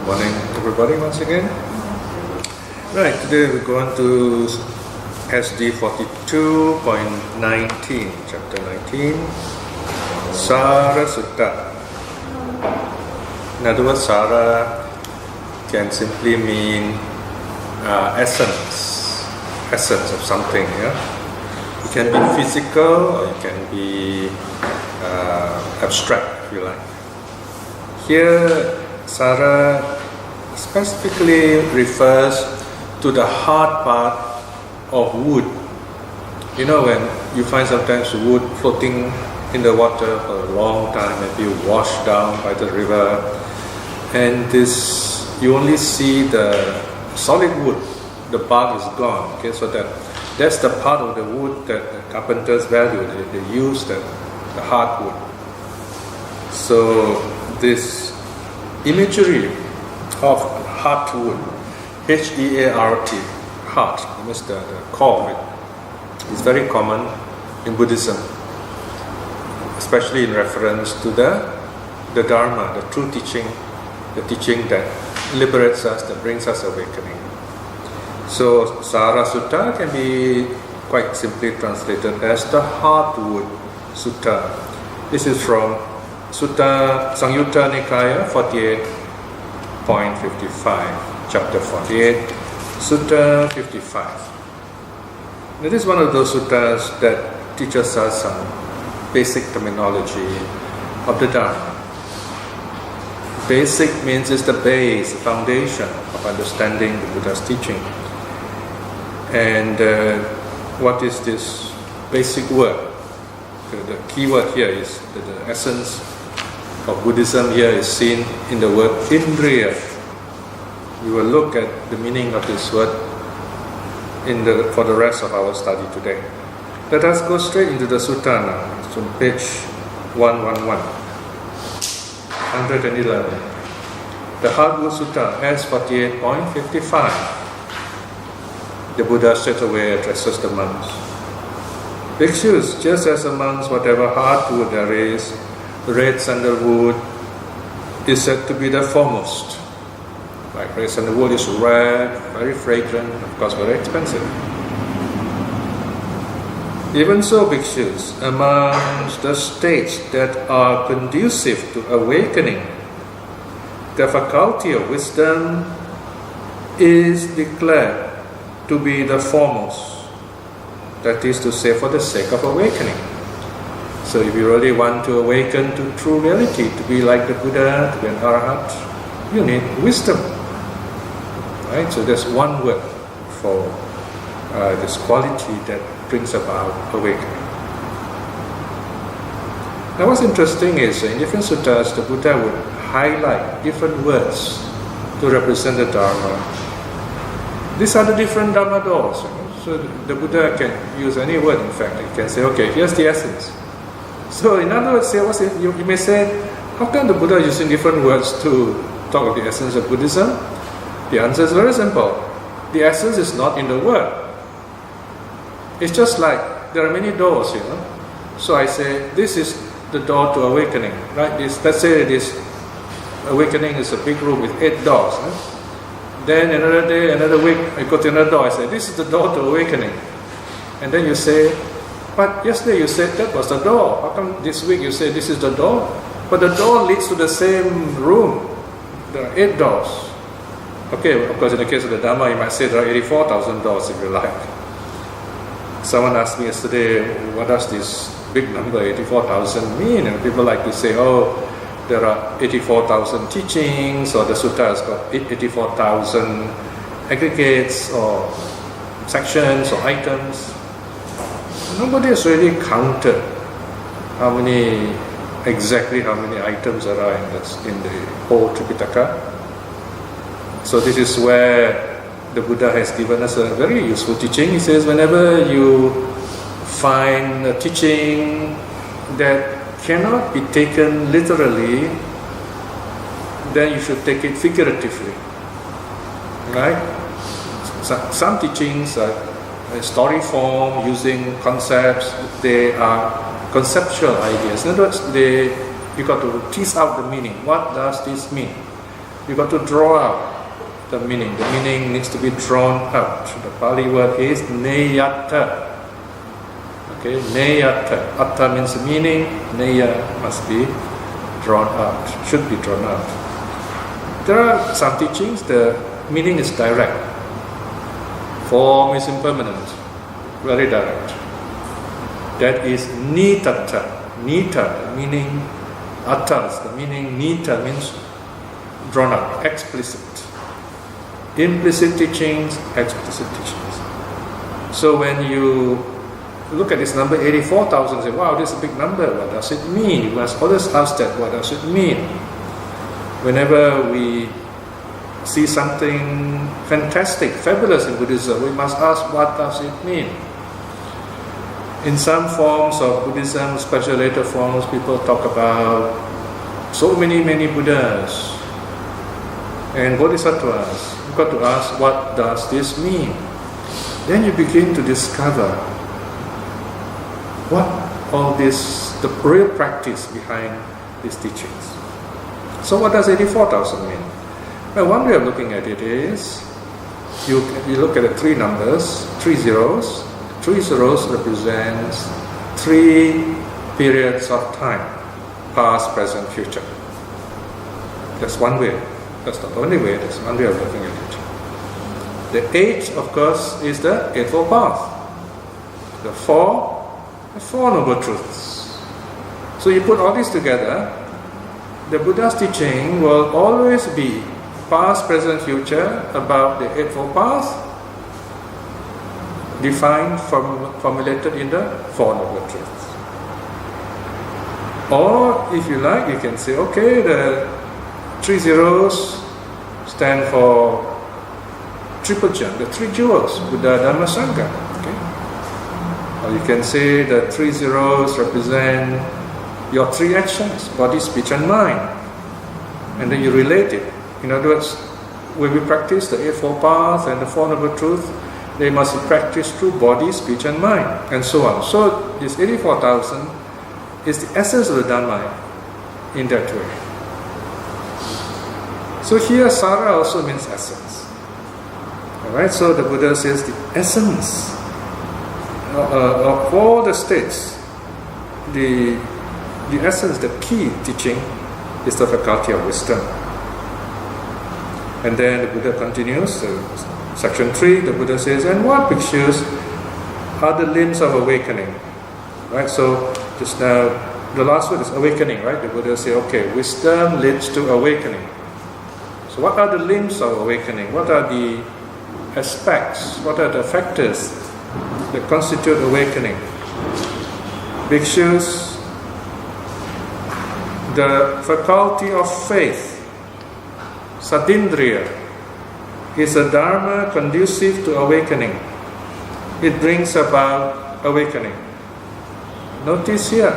morning, everybody, once again. Right, today we're going to SD 42.19, chapter 19, Sara Sutta. In other words, Sara can simply mean essence of something. Yeah, it can be physical or it can be abstract, if you like. Here, Sara specifically refers to the hard part of wood. You know, when you find sometimes wood floating in the water for a long time, maybe washed down by the river, and this you only see the solid wood, the bark is gone. Okay, so that's the part of the wood that the carpenters value. They use the hard wood. So this imagery of heart wood, H-E-A-R-T, heart, that means the core of it, is very common in Buddhism, especially in reference to the Dharma, the true teaching, the teaching that liberates us, that brings us awakening. So Sara Sutta can be quite simply translated as the Heartwood Sutta. This is from Sutta Sangyutta Nikaya 48.55, chapter 48, Sutta 55. Now, this is one of those suttas that teaches us some basic terminology of the Dharma. Basic means it's the base, the foundation of understanding the Buddha's teaching. And what is this basic word? The key word here is the essence of Buddhism here is seen in the word Indriya. We will look at the meaning of this word for the rest of our study today. Let us go straight into the sutta now. It's on page 111. The Heartwood Sutta, S48.55. The Buddha straight away addresses the monks. Bhikshus, just as amongst whatever hardwood there is, red sandalwood is said to be the foremost. Like red sandalwood is red, very fragrant, of course very expensive. Even so, bhikshus, amongst the states that are conducive to awakening, the faculty of wisdom is declared to be the foremost. That is to say, for the sake of awakening. So if you really want to awaken to true reality, to be like the Buddha, to be an Arhat, you need wisdom. Right? So there's one word for this quality that brings about awakening. Now what's interesting is in different suttas, the Buddha would highlight different words to represent the Dharma. These are the different Dharma doors. So the Buddha can use any word, in fact. He can say, okay, here's the essence. So in other words, you may say, how come the Buddha is using different words to talk of the essence of Buddhism? The answer is very simple. The essence is not in the word. It's just like there are many doors, you know. So I say, this is the door to awakening, right? Let's say this awakening is a big room with 8 doors. Then another day, another week, I go to another door, I say, this is the door to awakening. And then you say, but yesterday you said that was the door. How come this week you say this is the door? But the door leads to the same room. There are 8 doors. Okay, of course in the case of the Dhamma, you might say there are 84,000 doors if you like. Someone asked me yesterday, what does this big number, 84,000 mean? And people like to say, oh, there are 84,000 teachings, or the sutta has got 84,000 aggregates or sections or items. Nobody has really counted exactly how many items there are in the whole Tripitaka. So this is where the Buddha has given us a very useful teaching. He says, whenever you find a teaching that cannot be taken literally, then you should take it figuratively. Right? Some teachings are in story form, using concepts. They are conceptual ideas. In other words, you got to tease out the meaning. What does this mean? You got to draw out the meaning. The meaning needs to be drawn out. The Pali word is neyatta. Okay, neyatta. Atta means meaning. Neya must be drawn out. Should be drawn out. There are some teachings. The meaning is direct. Form is impermanent. Very direct. That is nitatta. Nita, meaning atta, the meaning nita means drawn out, explicit. Implicit teachings, explicit teachings. So when you look at this number 84,000, say, wow, this is a big number, what does it mean? You must always ask that, what does it mean? Whenever we see something fantastic, fabulous in Buddhism, we must ask, what does it mean? In some forms of Buddhism, especially later forms, people talk about so many Buddhas and Bodhisattvas. You've got to ask, what does this mean? Then you begin to discover what all this, the real practice behind these teachings. So what does 84,000 mean? Well, one way of looking at it is, you look at the three numbers, 3 zeros. 3 zeros represents 3 periods of time, past, present, future. That's one way. That's not the only way, that's one way of looking at it. The 8, of course, is the Eightfold Path. The 4 Noble Truths. So you put all this together, the Buddha's teaching will always be past, present, future about the Eightfold Path, defined, formulated in the 4 Noble Truths. Or, if you like, you can say, okay, the 3 zeros stand for triple gem, the 3 jewels, Buddha, Dhamma, Sangha. Okay? Or you can say the 3 zeros represent your 3 actions, body, speech, and mind. And then you relate it. In other words, when we practice the Eightfold Path and the 4 Noble Truths, they must be practiced through body, speech, and mind, and so on. So this 84,000 is the essence of the Dhamma in that way. So here, Sara also means essence. Alright, so the Buddha says the essence of all the states, the essence, the key teaching is the faculty of wisdom. And then the Buddha continues, Section 3, the Buddha says, and what bhikshus are the limbs of awakening? Right, so just now, the last word is awakening, right? The Buddha says, okay, wisdom leads to awakening. So what are the limbs of awakening? What are the aspects? What are the factors that constitute awakening? Bhikshus, the faculty of faith, Sadindriya, is a dharma conducive to awakening. It brings about awakening. Notice here,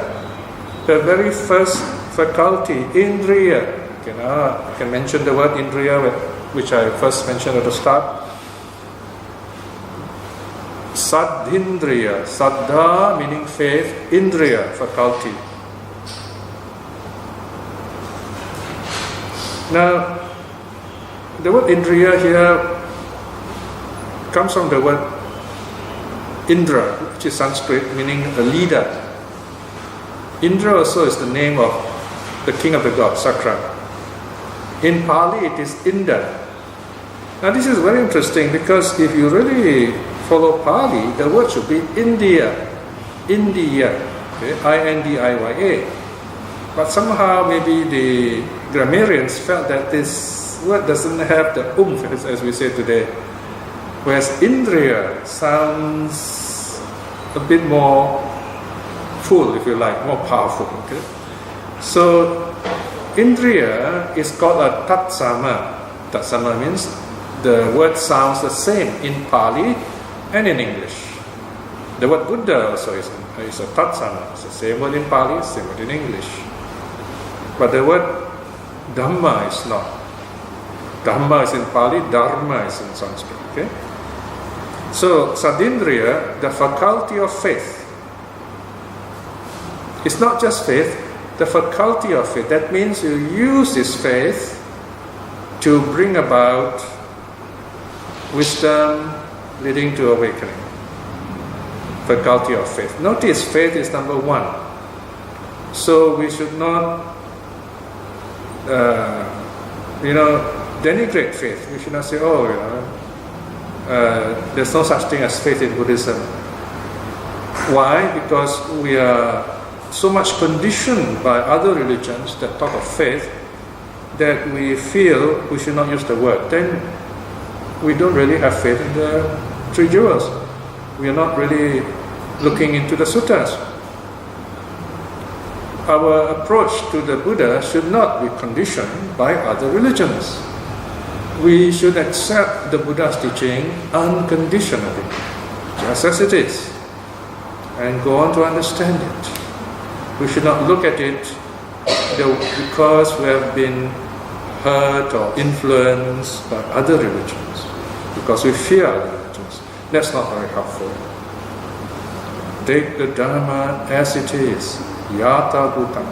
the very first faculty, indriya. I can mention the word indriya, which I first mentioned at the start. Sadindriya, saddha meaning faith, indriya, faculty. Now, the word indriya here comes from the word Indra, which is Sanskrit, meaning a leader. Indra also is the name of the king of the gods, Sakra. In Pali, it is Inda. Now, this is very interesting because if you really follow Pali, the word should be India, okay? I-N-D-I-Y-A. But somehow, maybe the grammarians felt that this word doesn't have the oomph, as we say today. Whereas Indriya sounds a bit more full, if you like, more powerful. Okay? So Indriya is called a tatsama. Tatsama means the word sounds the same in Pali and in English. The word Buddha also is a tatsama. It's the same word in Pali, same word in English. But the word Dhamma is not. Dhamma is in Pali, Dharma is in Sanskrit. Okay? So, Sadindriya, the faculty of faith. It's not just faith, the faculty of faith. That means you use this faith to bring about wisdom leading to awakening. Faculty of faith. Notice faith is number one. So we should not, denigrate faith. We should not say, there's no such thing as faith in Buddhism. Why? Because we are so much conditioned by other religions that talk of faith that we feel we should not use the word. Then we don't really have faith in the three jewels. We are not really looking into the suttas. Our approach to the Buddha should not be conditioned by other religions. We should accept the Buddha's teaching unconditionally, just as it is, and go on to understand it. We should not look at it because we have been hurt or influenced by other religions, because we fear other religions. That's not very helpful. Take the Dharma as it is, yata bhutam.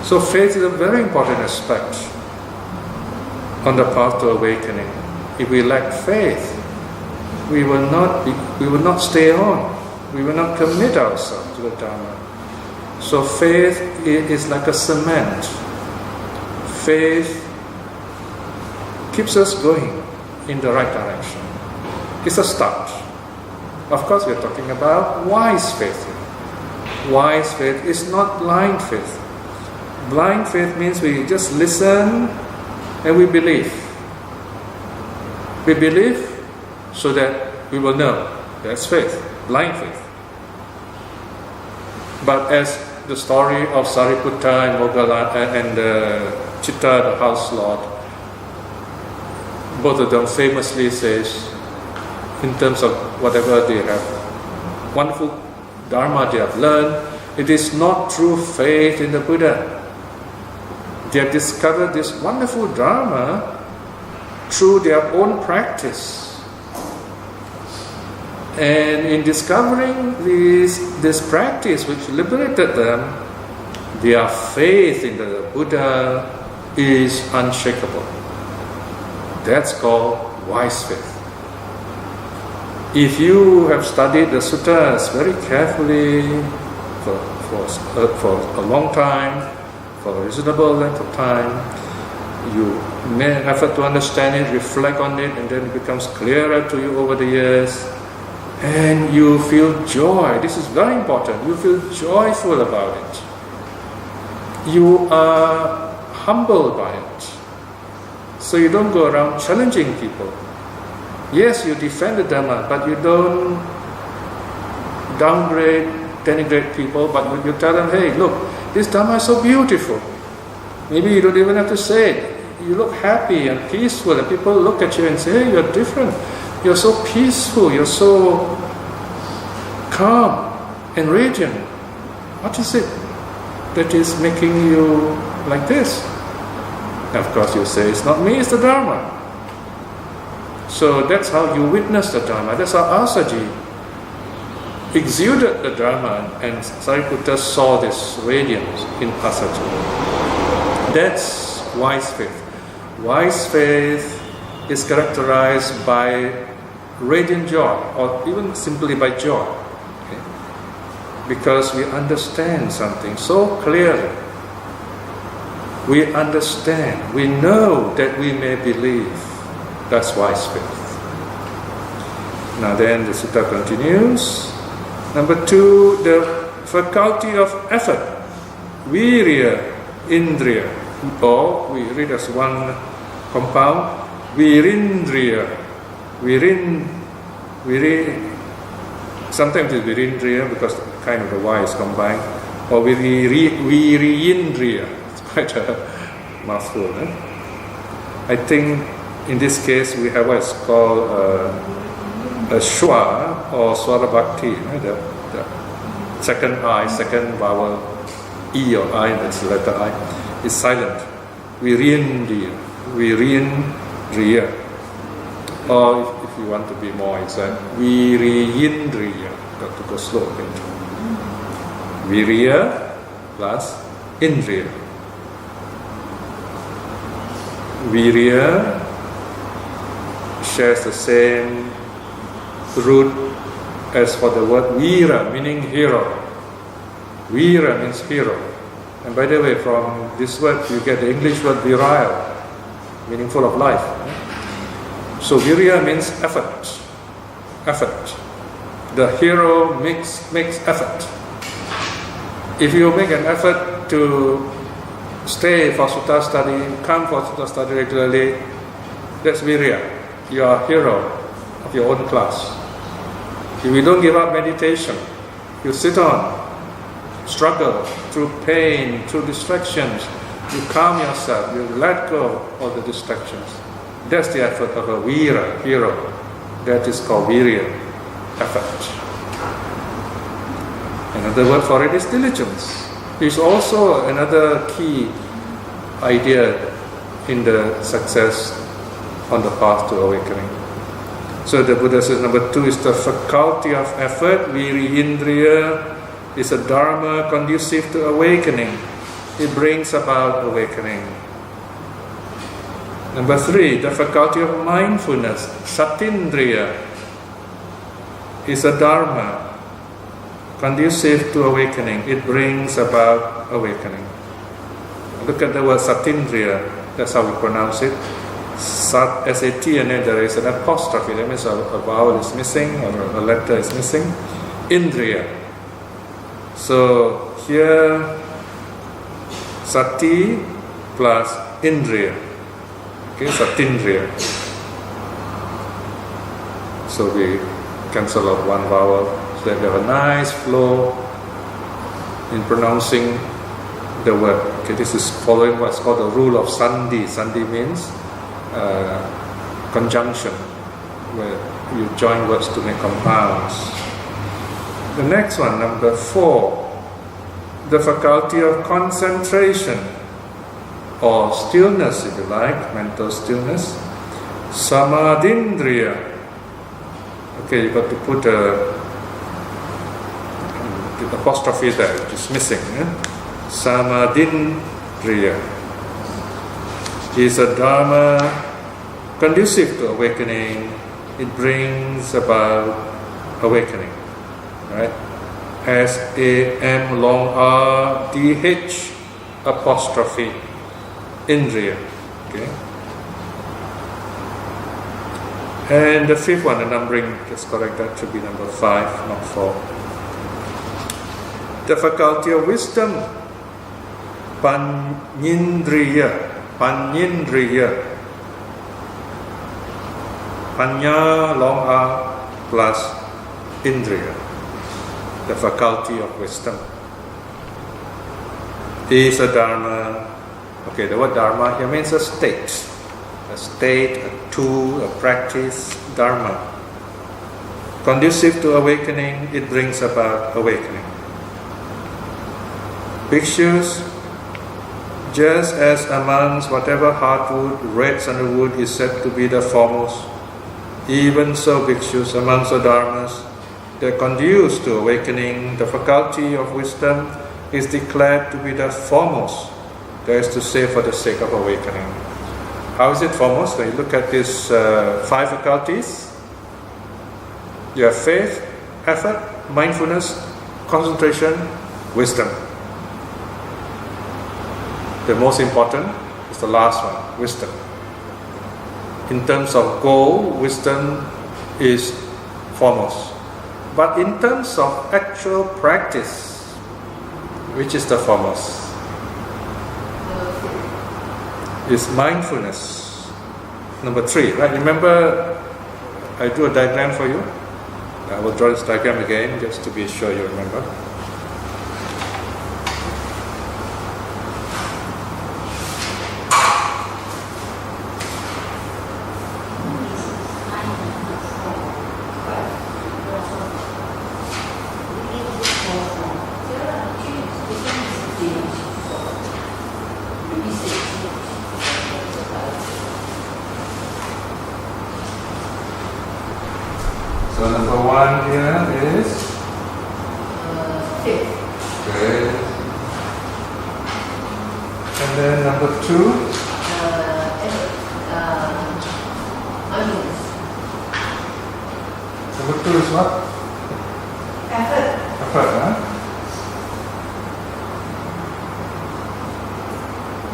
So faith is a very important aspect on the path to awakening. If we lack faith, we will not stay on. We will not commit ourselves to the Dharma. So faith is like a cement. Faith keeps us going in the right direction. It's a start. Of course, we're talking about wise faith here. Wise faith is not blind faith. Blind faith means we just listen and we believe. We believe so that we will know. That's faith, blind faith. But as the story of Sariputta and Moggallana and Chitta, the house lord, both of them famously says, in terms of whatever they have, wonderful Dharma they have learned, it is not true faith in the Buddha. They have discovered this wonderful Dharma through their own practice. And in discovering this practice which liberated them, their faith in the Buddha is unshakable. That's called wise faith. If you have studied the suttas very carefully for a long time, for a reasonable length of time, you make an effort to understand it, reflect on it, and then it becomes clearer to you over the years. And you feel joy. This is very important. You feel joyful about it. You are humbled by it. So you don't go around challenging people. Yes, you defend the Dhamma, but you don't downgrade, denigrate people, but you tell them, hey, look, this Dhamma is so beautiful. Maybe you don't even have to say it. You look happy and peaceful, and people look at you and say, hey, you're different. You're so peaceful, you're so calm and radiant. What is it that is making you like this? And of course you say, it's not me, it's the Dharma. So that's how you witness the Dharma. That's how Asaji exuded the Dharma, and Sariputta saw this radiance in Asaji. That's wise faith. Wise faith is characterized by radiant joy, or even simply by joy, okay? Because we understand something so clearly. We understand, we know that we may believe. That's wise faith. Now then the sutta continues. Number 2, the faculty of effort, virya, indriya, or we read as one compound, virindriya. Sometimes it's virindriya because kind of the Y is combined, or viriyindriya. It's quite a mouthful. I think in this case we have what's called a shwa or swarabhakti, the second I, second vowel, E or I, that's the letter I, is silent. Virindriya. Or if you want to be more exact, viriyindriya. Got to go slow a bit. Virya plus indriya. Virya shares the same root as for the word Vira, meaning hero. Vira means hero. And by the way, from this word you get the English word virile, meaning full of life. So Virya means effort. Effort. The hero makes effort. If you make an effort to stay for sutta study, come for sutta study regularly, that's Virya. You are a hero of your own class. If you don't give up meditation, you sit on, struggle through pain, through distractions, you calm yourself, you let go of the distractions. That's the effort of a Vira, hero. That is called Virya, effort. Another word for it is diligence. It's also another key idea in the success on the path to awakening. So the Buddha says number 2 is the faculty of effort. Virindriya is a dharma conducive to awakening. It brings about awakening. Number 3, the faculty of mindfulness. Satindriya is a dharma conducive to awakening. It brings about awakening. Look at the word Satindriya. That's how we pronounce it. Sat, S-A-T, and then there is an apostrophe. That means a vowel is missing or a letter is missing. Indriya. So here, Sati plus Indriya. Okay, Satindriya. So we cancel out one vowel so that we have a nice flow in pronouncing the word. Okay, this is following what's called the rule of Sandhi. Sandhi means conjunction, where you join words to make compounds. The next one, number 4, the faculty of concentration or stillness, if you like, mental stillness. Samadindriya. Okay, you got to put the apostrophe there, which is missing. Samadindriya is a dharma conducive to awakening. It brings about awakening. Right? S-A-M long R-D-H apostrophe Indriya. Okay. And the 5th one, the numbering, just correct that, should be number 5, not 4. The faculty of wisdom. Panyindriya. Panyindriya. Panya long R plus Indriya. The faculty of wisdom is a dharma. Okay, the word dharma here means a state, a tool, a practice, dharma. Conducive to awakening, it brings about awakening. Bhikshus, just as amongst whatever hardwood, red sandalwood is said to be the foremost, even so bhikshus amongst the dharmas that conduce to awakening, the faculty of wisdom is declared to be the foremost. That is to say, for the sake of awakening. How is it foremost? When you look at these 5 faculties, you have faith, effort, mindfulness, concentration, wisdom. The most important is the last one, wisdom. In terms of goal, wisdom is foremost. But in terms of actual practice, which is the foremost? Is mindfulness. Number 3, right? Remember, I drew a diagram for you. I will draw this diagram again just to be sure you remember. So number 1 here is faith. Okay. And then number 2, Effort. 2 is what? Effort. Effort, huh?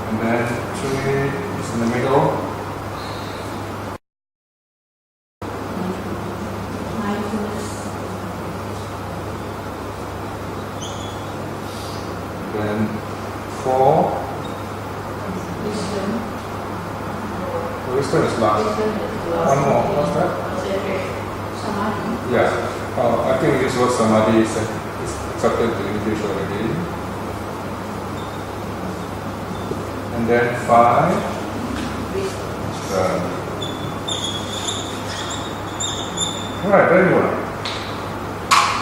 And then 3 is in the middle. Mindfulness. Then 4. Wisdom. Wisdom is last. One more. What's that? Samadhi. Yeah. I think this was samadhi is accepted to English already. And then 5. Alright, very well.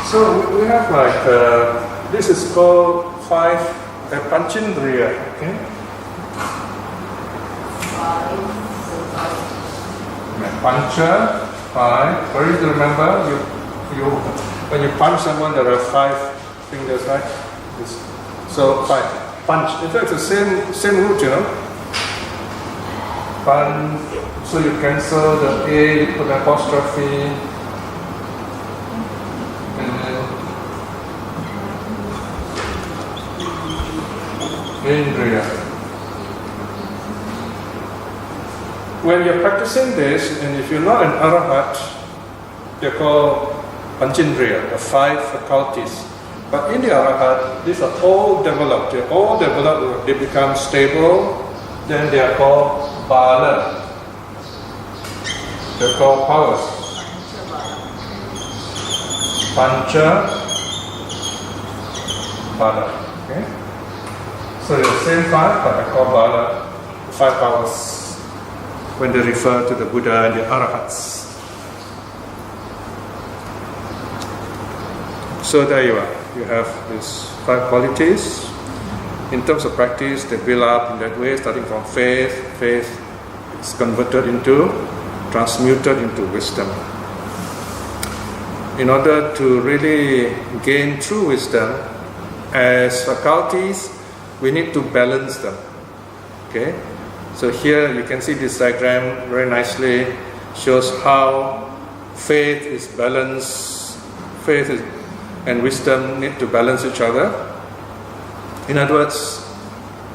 So we have like this is called 5 Panchindriya. Okay. 5. Pancha, 5. For you to remember, you when you punch someone, there are 5 fingers, right? So 5. Punch. In fact, it's the same root, you know. Punch. So you cancel the A, you put apostrophe, and then Indriya. When you're practicing this, and if you're not an arahat, they're called Panchindriya, the 5 faculties. But in the arahat, these are all developed. They're all developed. They become stable. Then they are called bala. They're called powers. Pancha bala. Okay. So the same 5, but they're called bala. 5 powers. When they refer to the Buddha and the Arahats. So there you are. You have these 5 qualities. In terms of practice, they build up in that way, starting from faith. Faith is transmuted into wisdom. In order to really gain true wisdom, as faculties, we need to balance them. Okay? So here you can see this diagram very nicely shows how faith is balanced, and wisdom need to balance each other. In other words,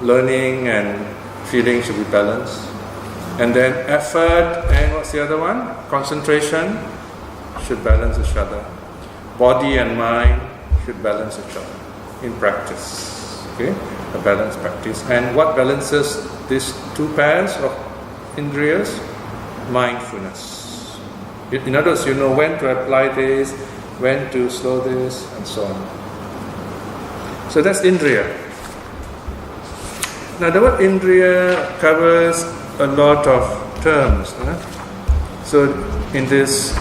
learning and feeling should be balanced. And then effort and what's the other one? Concentration should balance each other. Body and mind should balance each other in practice. Okay? A balanced practice. And what balances these 2 pairs of indriyas? Mindfulness. In other words, you know when to apply this, when to slow this, and so on. So that's indriya. Now the word indriya covers a lot of terms. So in this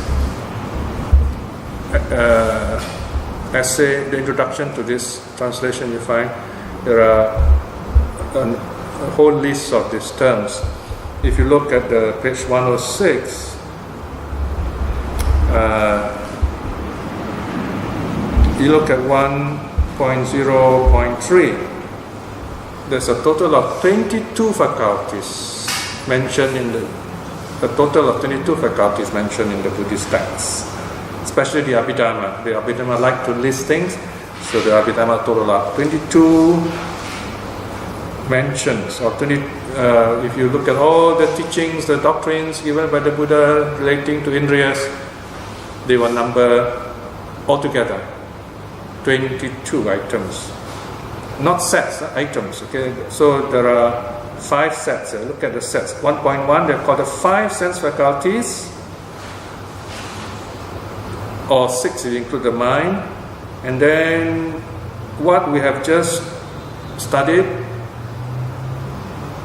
essay, the introduction to this translation, you find there are a whole list of these terms. If you look at the page 106, you look at 1.0.3, there's a total of 22 faculties mentioned in the Buddhist texts, especially the Abhidhamma. The Abhidhamma like to list things, so the Abhidhamma total of 22 mentions, or 20, if you look at all the teachings, the doctrines given by the Buddha relating to indriyas, they were numbered altogether 22 items, not sets, items. Okay, so there are 5 sets. Look at the sets. 1.1, they're called the 5 sense faculties, or 6 if you include the mind. And then what we have just studied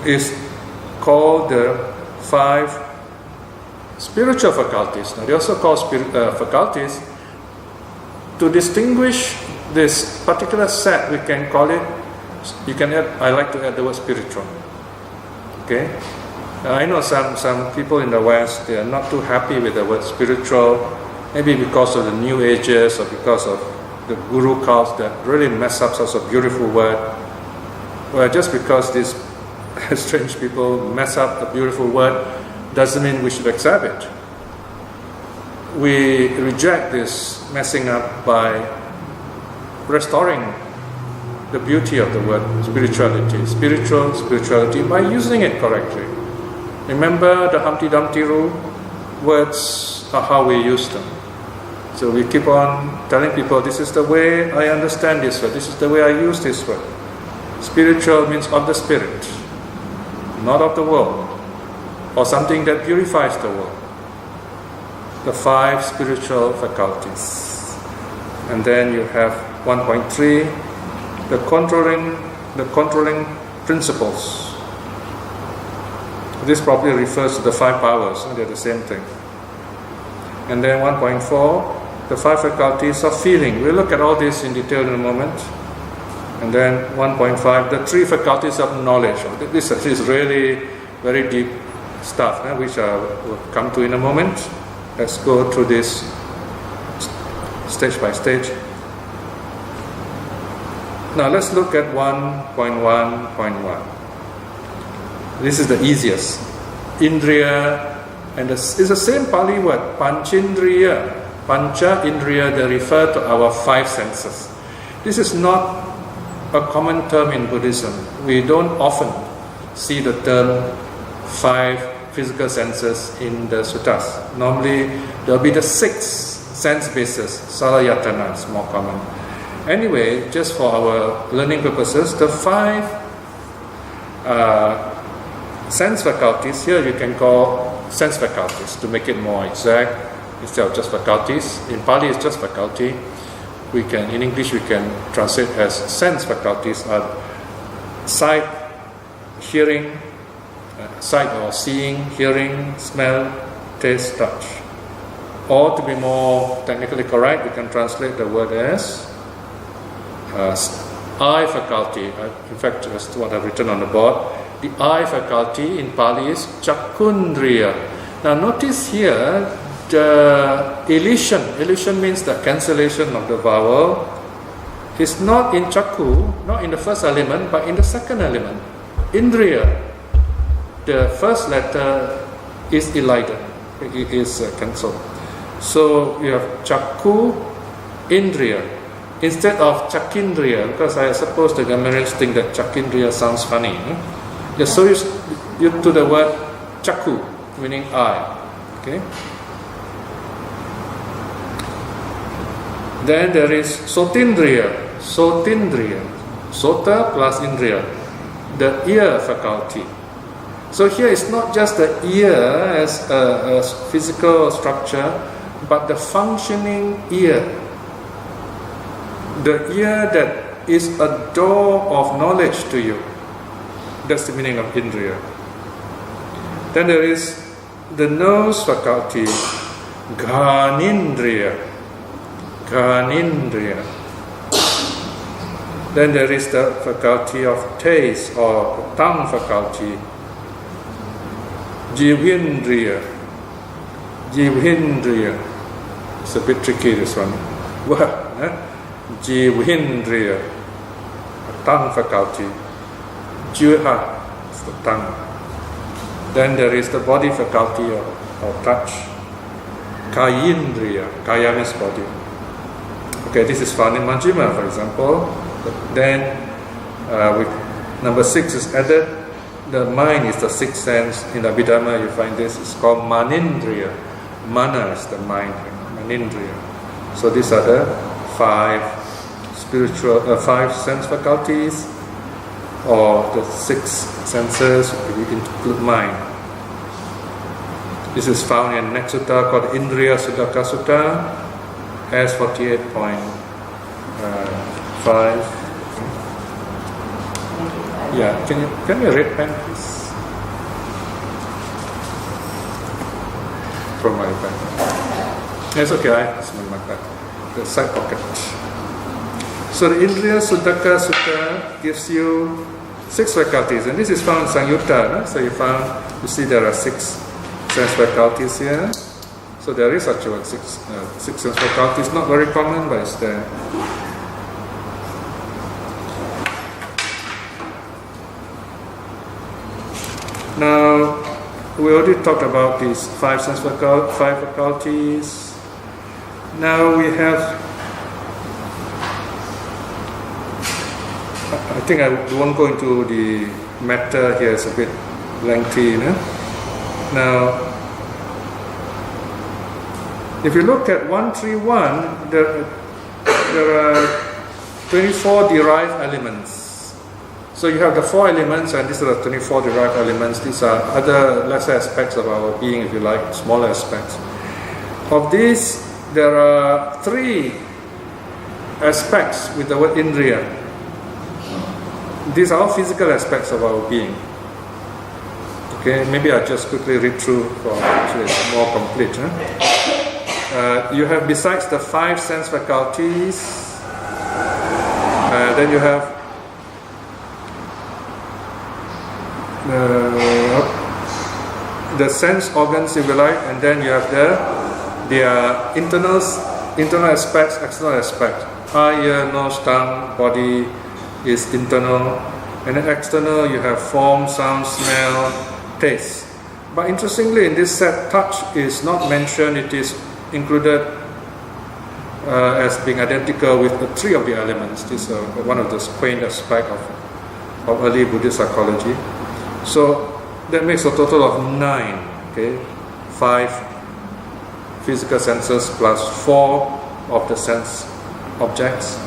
is called the 5 spiritual faculties. Now they also call faculties. To distinguish this particular set, we can call it, I like to add the word spiritual. Okay? I know some people in the West, they are not too happy with the word spiritual, maybe because of the New Ages or because of the guru cults that really mess up such a beautiful word. Well, just because these strange people mess up a beautiful word doesn't mean we should accept it. we reject this messing up by restoring the beauty of the word spirituality, spirituality by using it correctly. Remember the Humpty Dumpty rule? Words are how we use them. So we keep on telling people, this is the way I understand this word, this is the way I use this word. Spiritual means of the spirit, not of the world, or something that purifies the world. The 5 spiritual faculties. And then you have 1.3, the controlling principles. This probably refers to the 5 powers, they're the same thing. And then 1.4, the 5 faculties of feeling. We'll look at all this in detail in a moment. And then 1.5, the 3 faculties of knowledge. This is really very deep stuff, which I will come to in a moment. Let's go through this stage by stage. Now let's look at 1.1.1. This is the easiest. Indriya, and it's the same Pali word, Panchindriya. Pancha Indriya, they refer to our 5 senses. This is not a common term in Buddhism. We don't often see the term 5 physical senses in the suttas. Normally, there will be the 6 sense bases. Salayatana is more common. Anyway, just for our learning purposes, the 5 sense faculties, here you can call sense faculties to make it more exact instead of just faculties. In Pali, it's just faculty. In English, we can translate as sense faculties are sight, hearing, sight or seeing, hearing, smell, taste, touch. Or to be more technically correct, we can translate the word as eye faculty. In fact, that's what I've written on the board. The eye faculty in Pali is Chakundriya. Now notice here the elision. Elision means the cancellation of the vowel is not in Chakku, not in the first element, but in the second element. Indriya. The first letter is elided. It is cancelled. So you have Chakku Indriya instead of Chakindriya, because I suppose the Gamarians think that Chakindriya sounds funny. Just so used to the word Chakku, meaning eye. Okay. Then there is Sotindriya. Sotindriya. Sota plus Indriya. The ear faculty. So here it's not just the ear as a physical structure, but the functioning ear. The ear that is a door of knowledge to you. That's the meaning of Indriya. Then there is the nose faculty, Ghanindriya. Ghanindriya. Then there is the faculty of taste or tongue faculty, Jivindriya. Jivindriya. It's a bit tricky, this one. Jivindriya. Tongue faculty. Jiva is the tongue. Then there is the body faculty of touch. Kayindriya. Kaya means body. Okay, this is found in Majjhima, for example. Then with number 6 is added. The mind is the 6th sense. In Abhidhamma you find this. It's called Manindriya. Mana is the mind. Manindriya. So these are the 5 sense faculties, or the 6 senses. We include mind. This is found in next sutta called Indriya Suddhaka Sutta, S 48.5. Yeah, can you a red pen, please? From my pen. It's okay, I have my pen. The side pocket. So the Indriya Suddhaka Sutta gives you 6 faculties, and this is found in Sangyutta. No? So you see there are 6 sense faculties here. So there is such a word, 6 sense faculties. Not very common, but it's there. Now, we already talked about these 5 faculties. Now we have, I think I won't go into the matter here, it's a bit lengthy. Now, if you look at 131, there are 24 derived elements. So you have the 4 elements, and these are the 24 derived elements. These are other lesser aspects of our being, if you like, smaller aspects. Of these, there are 3 aspects with the word indriya. These are all physical aspects of our being. Okay, maybe I'll just quickly read through for actually it's more complete. You have, besides the 5 sense faculties, then you have the sense organs, if you like, and then you have the internal aspects, external aspects. Eye, ear, nose, tongue, body is internal, and then external you have form, sound, smell, taste. But interestingly, in this set, touch is not mentioned. It is included as being identical with the 3 of the elements. This is one of the quaint aspects of early Buddhist psychology. So that makes a total of 9. Okay, 5 physical senses plus 4 of the sense objects.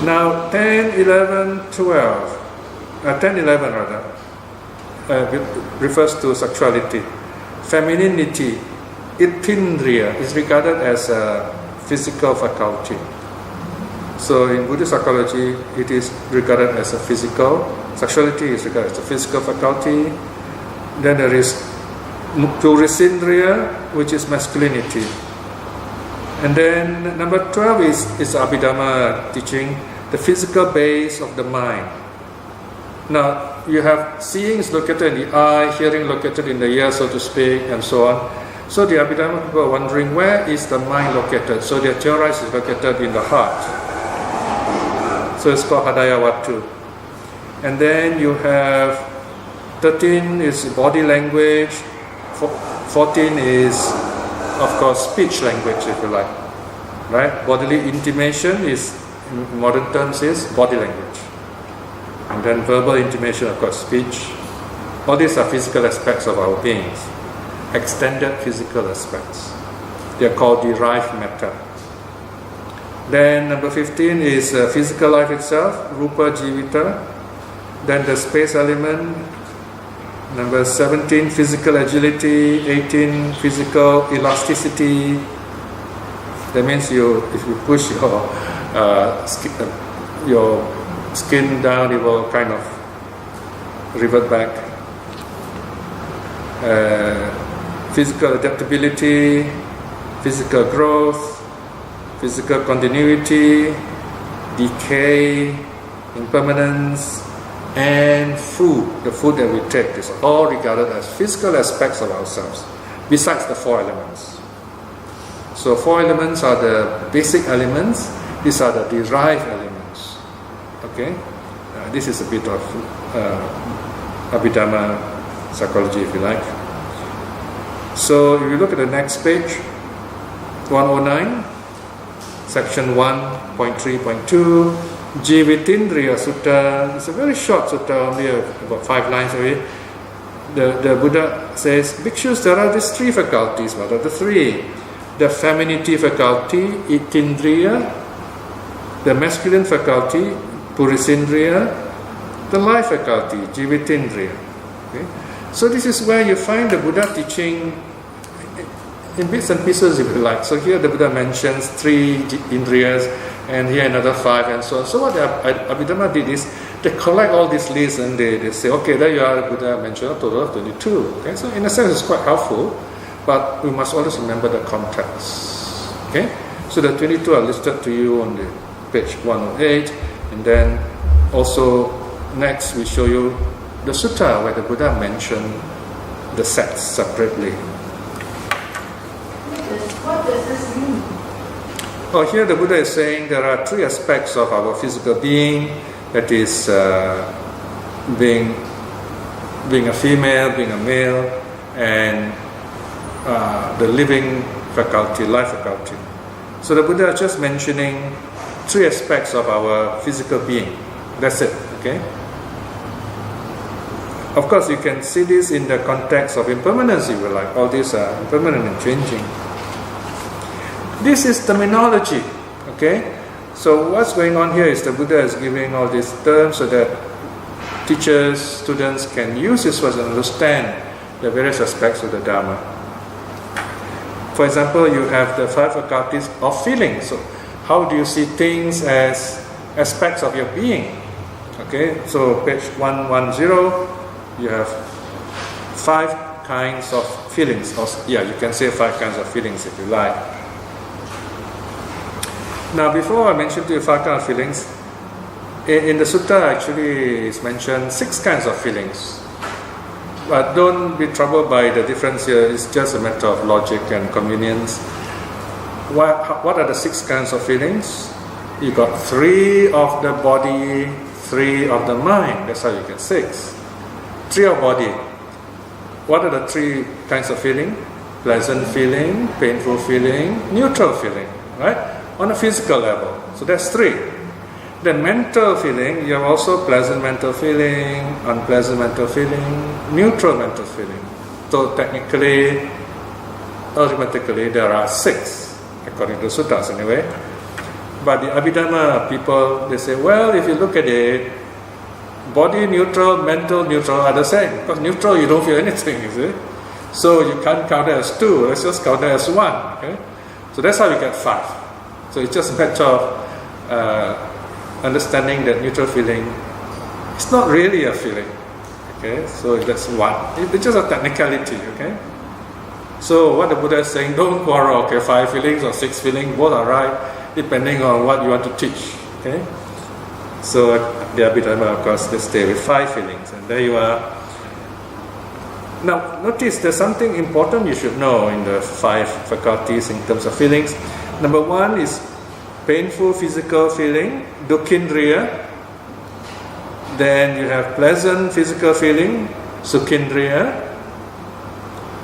Now 10, 11, 12, 10, 11 rather, refers to sexuality. Femininity, itindriya, is regarded as a physical faculty. So in Buddhist psychology, it is regarded as a physical, sexuality is regarded as a physical faculty. Then there is purisindriya, which is masculinity. And then number 12 is Abhidhamma teaching, the physical base of the mind. Now, you have seeing is located in the eye, hearing located in the ear, so to speak, and so on. So the Abhidhamma people are wondering, where is the mind located? So they theorize it's located in the heart. So it's called Hadaya Watu. And then you have 13 is body language, 14 is, of course, speech language, if you like. Right? Bodily intimation is, in modern terms, is body language. And then verbal intimation, of course, speech. All these are physical aspects of our beings, extended physical aspects. They are called derived matter. Then number 15 is physical life itself, rupa jivita. Then the space element. Number 17, physical agility. 18, physical elasticity. That means if you push your skin down, it will kind of revert back. Physical adaptability, physical growth, physical continuity, decay, impermanence, and food, the food that we take, is all regarded as physical aspects of ourselves, besides the 4 elements. So 4 elements are the basic elements, these are the derived elements. Okay? This is a bit of Abhidhamma psychology, if you like. So if you look at the next page, 109, section 1.3.2, Jivitindriya Sutta. It's a very short sutta, only about 5 lines away. The Buddha says, Bhikshus, there are these 3 faculties. What are the 3? The femininity faculty, itindriya, the masculine faculty, purisindriya, the life faculty, jivitindriya. Okay? So this is where you find the Buddha teaching in bits and pieces, if you like. So here the Buddha mentions 3 indriyas, and here another 5, and so on. So what the Abhidhamma did is, they collect all these lists and they say, okay, there you are, the Buddha mentioned a total of 22. Okay? So in a sense it's quite helpful, but we must always remember the context. Okay? So the 22 are listed to you on the page 108, and then also next we show you the sutta where the Buddha mentioned the sets separately. What does this mean? Oh, here the Buddha is saying there are 3 aspects of our physical being, that is being a female, being a male, and the living faculty, life faculty. So the Buddha is just mentioning three aspects of our physical being. That's it, okay? Of course, you can see this in the context of impermanence, you will like, all these are impermanent and changing. This is terminology, okay? So what's going on here is the Buddha is giving all these terms so that teachers, students can use this words and understand the various aspects of the Dharma. For example, you have the five faculties of feeling. So how do you see things as aspects of your being? Okay, so page 110, you have five kinds of feelings. Or, yeah, you can say five kinds of feelings if you like. Now, before I mention to you five kinds of feelings, in the sutta actually is mentioned six kinds of feelings. But don't be troubled by the difference here. It's just a matter of logic and convenience. What are the six kinds of feelings? You got three of the body, three of the mind. That's how you get six. Three of body. What are the three kinds of feeling? Pleasant feeling, painful feeling, neutral feeling. Right? On a physical level. So that's three. Then mental feeling, you have also pleasant mental feeling, unpleasant mental feeling, neutral mental feeling. So technically, arithmetically, there are six, according to suttas anyway. But the Abhidhamma people, they say, well, if you look at it, body neutral, mental neutral are the same. Because neutral, you don't feel anything, you see. So you can't count it as two, let's just count it as one. Okay? So that's how you get five. So it's just a matter of understanding that neutral feeling is not really a feeling. Okay, so that's one. It's just a technicality. Okay, so what the Buddha is saying, don't quarrel. Okay, five feelings or six feelings, both are right, depending on what you want to teach. Okay, so the Abhidhamma, of course, they stay with five feelings, and there you are. Now, notice there's something important you should know in the five faculties in terms of feelings. Number one is painful physical feeling, dukkindriya. Then you have pleasant physical feeling, sukhindriya.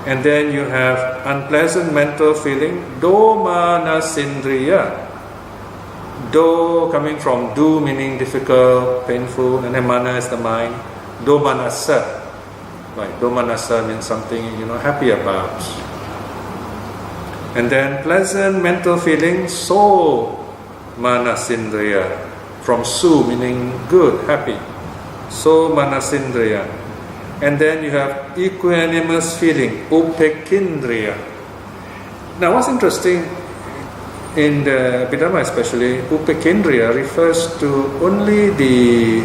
And then you have unpleasant mental feeling, domanasindriya. Do coming from do meaning difficult, painful, and then mana is the mind. Domanasa. Right, domanasa means something happy about. And then pleasant mental feeling, so manasindriya, from su meaning good, happy, so manasindriya. And then you have equanimous feeling, upekindriya. Now what's interesting in the Abhidhamma especially, upekindriya refers to only the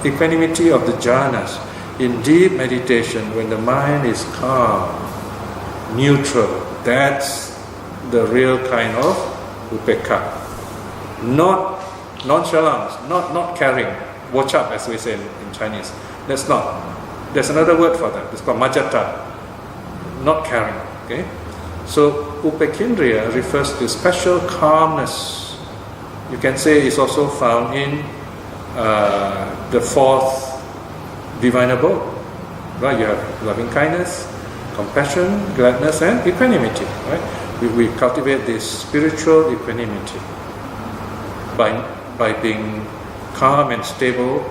equanimity of the jhanas in deep meditation when the mind is calm, neutral. That's the real kind of upekka. Not nonchalance, not caring, watch up as we say in Chinese. That's not. There's another word for that. It's called majata, not caring. Okay, so upekindriya refers to special calmness. You can say it's also found in the fourth divine abode. Right? You have loving kindness, compassion, gladness, and equanimity. Right? We cultivate this spiritual equanimity by being calm and stable.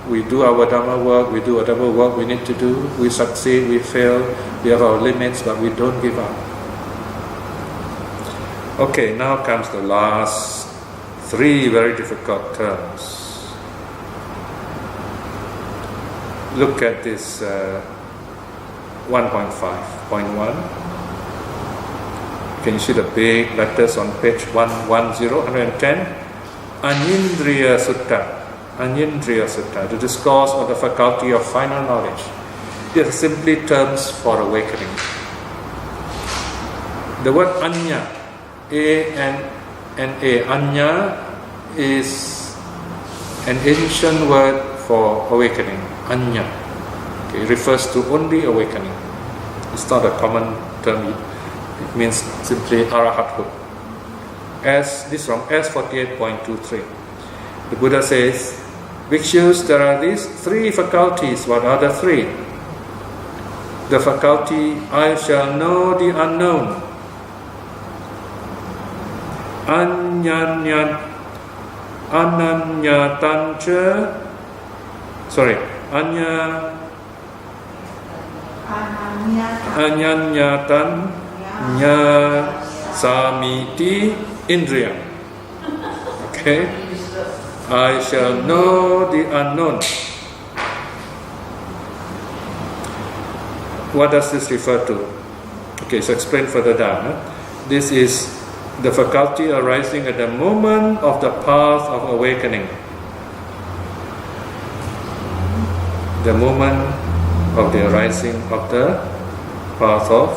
We do our Dhamma work, we do whatever work we need to do, we succeed, we fail, we have our limits, but we don't give up. Okay, now comes the last three very difficult terms. Look at this 1.5.1. Can you see the big letters on page 110? Anindriya Sutta. Anindriya Sutta, the discourse of the faculty of final knowledge. These are simply terms for awakening. The word Anya, A-N-N-A, Anya is an ancient word for awakening. Anya. Okay, it refers to only awakening. It's not a common term. It means simply arahathood. This from S48.23. The Buddha says, Bhikshus, there are these three faculties. What are the three? The faculty, I shall know the unknown. Anyanyatan nya samiti indriya. Okay, I shall know the unknown. What does this refer to? Okay, so explain further down. This is the faculty arising at the moment of the path of awakening. The moment of the arising of the path of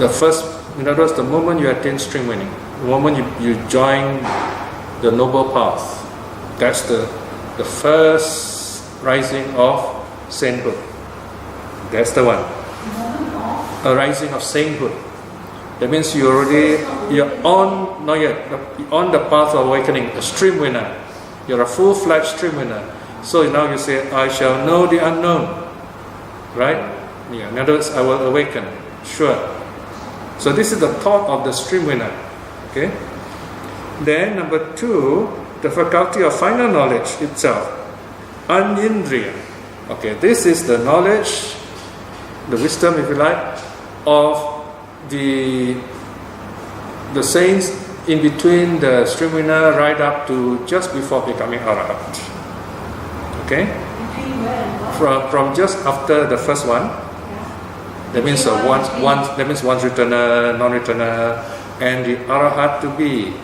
the first, in other words, the moment you attain stream winning, the moment you join the noble path, that's the first rising of sainthood. That's the one. A rising of sainthood. That means you're on, not yet, on the path of awakening, a stream winner. You're a full-fledged stream winner. So now you say, I shall know the unknown. Right? Yeah. In other words, I will awaken. Sure. So this is the thought of the stream winner. Okay? Then number 2, the faculty of final knowledge itself. Anindriya. Okay, this is the knowledge, the wisdom, if you like, of the saints in between the stream winner right up to just before becoming Arahant. Okay? From just after the first one, that means one's returner, non-returner, and the Arahat to be.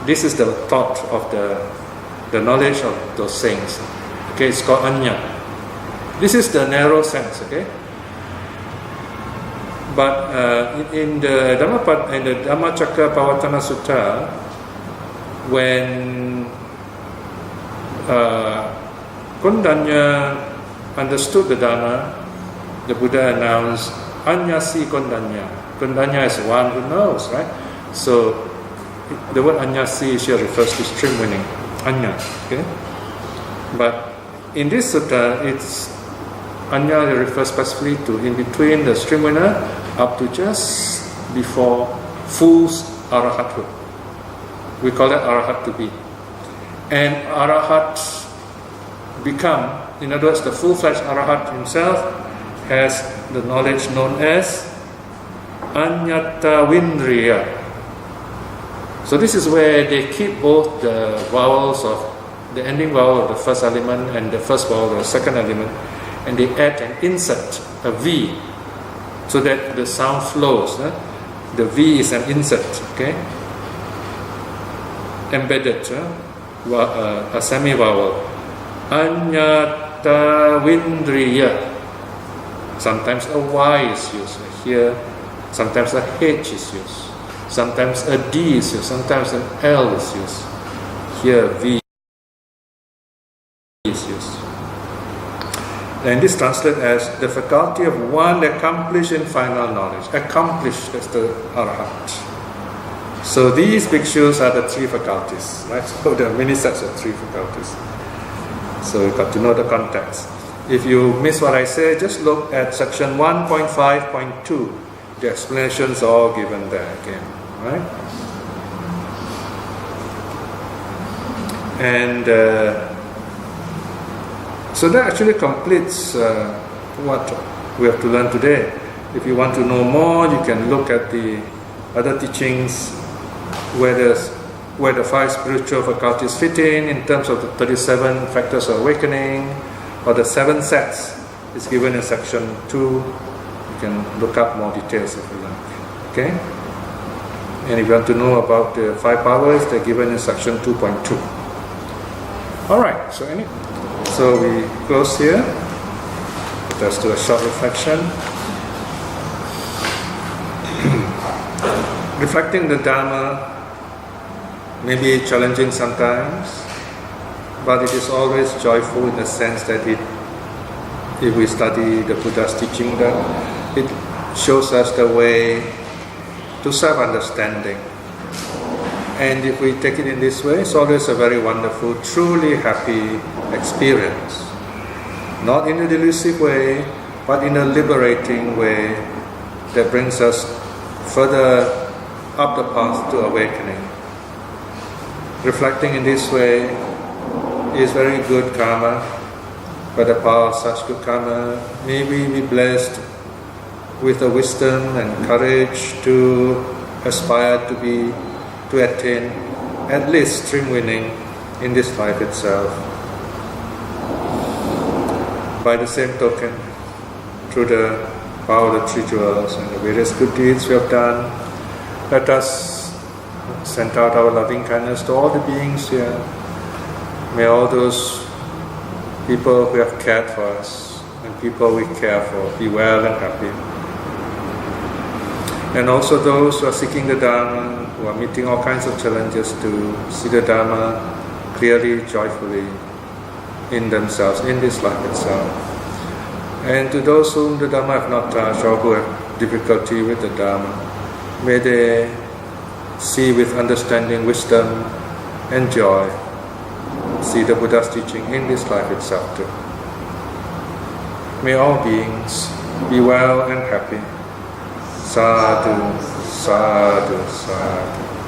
This is the thought of the knowledge of those saints. Okay, it's called Anya. This is the narrow sense. Okay, but in the Dhammacakka Pavattana Sutta, when Kondanya understood the Dharma, the Buddha announced Anyasi Kondanya. Kondanya is one who knows, right? So the word Anyasi here refers to stream winning, Anya. Okay, but in this sutta, it's Anya refers specifically to in between the stream winner up to just before full Arahathood. We call it Arahat to be, and Arahat become, in other words, the full-fledged Arahat himself has the knowledge known as Anyata Vindriya. So this is where they keep both the vowels of the ending vowel of the first element and the first vowel of the second element, and they add an insert, a V, so that the sound flows. The V is an insert, okay, embedded, a semi-vowel. Anyata Vindriya. Sometimes a Y is used here, sometimes a H is used, sometimes a D is used, sometimes an L is used. Here V is used. And this translates as the faculty of one accomplished in final knowledge. Accomplished as the Arahant. So these bhikshus are the 3 faculties, right? So there are many sets of 3 faculties. So you've got to know the context. If you miss what I say, just look at section 1.5.2. The explanations are all given there again, right? And so that actually completes what we have to learn today. If you want to know more, you can look at the other teachings where the 5 spiritual faculties fit in terms of the 37 factors of awakening, or the 7 sets is given in section 2. You can look up more details if you like. Okay? And if you want to know about the 5 powers, they're given in section 2.2. Alright, so we close here. Let's do a short reflection. Reflecting the Dharma may be challenging sometimes, but it is always joyful in the sense that if we study the Buddha's teaching, that it shows us the way to self-understanding. And if we take it in this way, it's always a very wonderful, truly happy experience. Not in a delusive way, but in a liberating way that brings us further up the path to awakening. Reflecting in this way is very good karma, but the power of such good karma may we be blessed with the wisdom and courage to aspire to attain at least stream winning in this life itself. By the same token, through the power of the rituals and the various good deeds we have done, let us send out our loving kindness to all the beings here. May all those people who have cared for us and people we care for be well and happy. And also those who are seeking the Dharma, who are meeting all kinds of challenges to see the Dharma clearly, joyfully in themselves, in this life itself. And to those whom the Dharma have not touched or who have difficulty with the Dharma, may they see with understanding, wisdom and joy, see the Buddha's teaching in this life itself too. May all beings be well and happy. Sadhu, sadhu, sadhu.